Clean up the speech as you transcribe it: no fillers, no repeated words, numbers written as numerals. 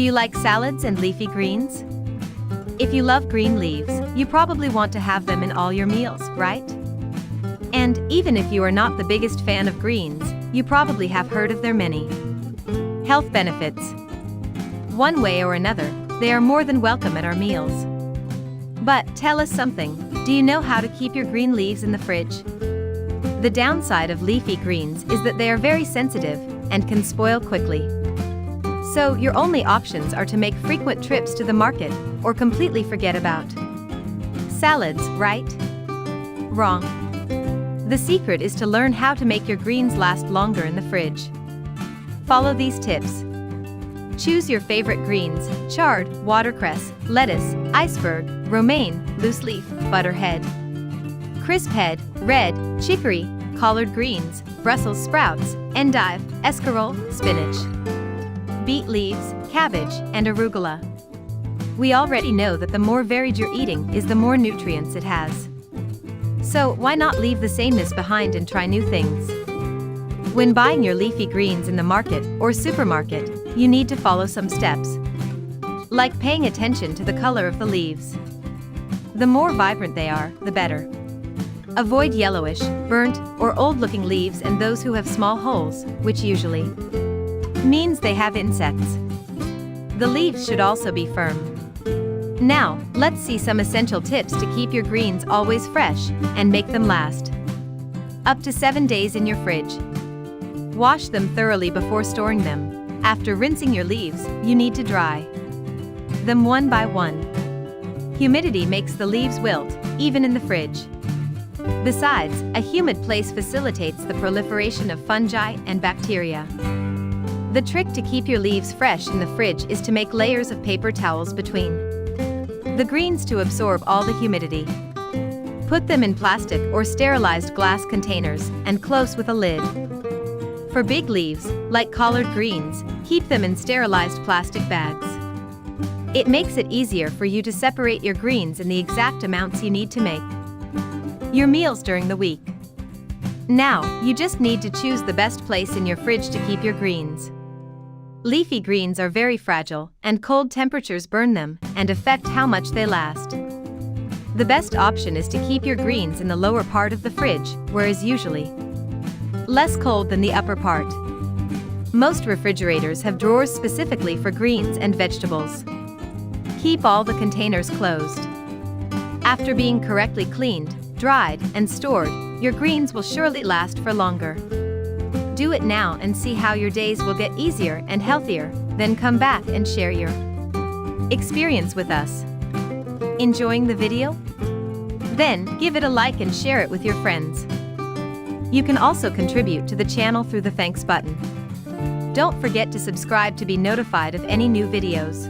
you like salads and leafy greens? If you love green leaves, you probably want to have them in all your meals, right? And even if you are not the biggest fan of greens, you probably have heard of their many health benefits. One way or another, they are more than welcome at our meals. But tell us something, do you know how to keep your green leaves in the fridge? The downside of leafy greens is that they are very sensitive and can spoil quickly. So your only options are to make frequent trips to the market or completely forget about salads, right? Wrong. The secret is to learn how to make your greens last longer in the fridge. Follow these tips. Choose your favorite greens: chard, watercress, lettuce, iceberg, romaine, loose leaf, butterhead, crisp head, red, chicory, collard greens, Brussels sprouts, endive, escarole, spinach, beet leaves, cabbage, and arugula. We already know that the more varied you're eating is the more nutrients it has. So why not leave the sameness behind and try new things? When buying your leafy greens in the market or supermarket, you need to follow some steps, like paying attention to the color of the leaves. The more vibrant they are, the better. Avoid yellowish, burnt, or old-looking leaves and those who have small holes, which usually means they have insects. The leaves should also be firm. Now, let's see some essential tips to keep your greens always fresh and make them last up to 7 days in your fridge. Wash them thoroughly before storing them. After rinsing your leaves, you need to dry them one by one. Humidity makes the leaves wilt, even in the fridge. Besides, a humid place facilitates the proliferation of fungi and bacteria. The trick to keep your leaves fresh in the fridge is to make layers of paper towels between the greens to absorb all the humidity. Put them in plastic or sterilized glass containers and close with a lid. For big leaves, like collard greens, keep them in sterilized plastic bags. It makes it easier for you to separate your greens in the exact amounts you need to make your meals during the week. Now, you just need to choose the best place in your fridge to keep your greens. Leafy greens are very fragile, and cold temperatures burn them and affect how much they last. The best option is to keep your greens in the lower part of the fridge, where is usually less cold than the upper part. Most refrigerators have drawers specifically for greens and vegetables. Keep all the containers closed. After being correctly cleaned, dried, and stored, your greens will surely last for longer. Do it now and see how your days will get easier and healthier, then come back and share your experience with us. Enjoying the video? Then, give it a like and share it with your friends. You can also contribute to the channel through the thanks button. Don't forget to subscribe to be notified of any new videos.